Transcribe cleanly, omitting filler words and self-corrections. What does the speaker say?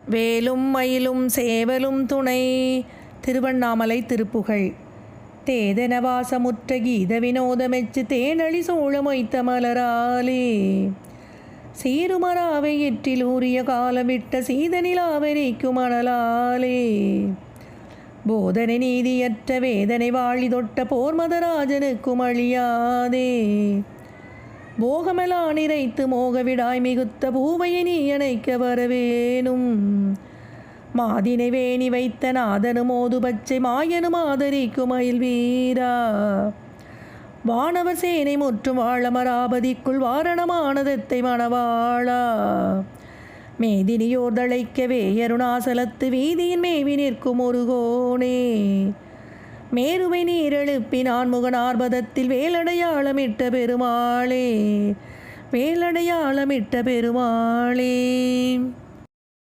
வேலும் மயிலும் சேவலும் துணை. திருவண்ணாமலை திருப்புகழ். தேதன வாசமுற்ற கீத வினோதமெச்சு தேனளி சோழமொய்த்த மலராலே சீருமராவை எற்றில் ஊறிய காலமிட்ட சீதனிலாவரிக்கும் மணலாலே போதனை நீதியற்ற வேதனை வாழி தொட்ட போர்மதராஜனுக்கும் அழியாதே போகமெலா நிறைத்து மோகவிடாய் மிகுத்த பூவையை நீ அணைக்க வரவேணும் மாதினை வேணி வைத்த நாதனும் மோது பச்சை மாயனும் ஆதரிக்கும் மயில் வீரா வானவர் சேனை முற்றும் வாழமராபதிக்குள் வாரணமானதத்தை மணவாளா மேதினியோர் தழைக்கவே அருணாசலத்து வீதியின் மேவி நிற்கும் ஒரு கோணே மேருவை நீரெழுப்பி நான் முகனார்பதத்தில் வேலடையாளமிட்ட பெருமாளே வேலடையாளமிட்ட பெருமாளே.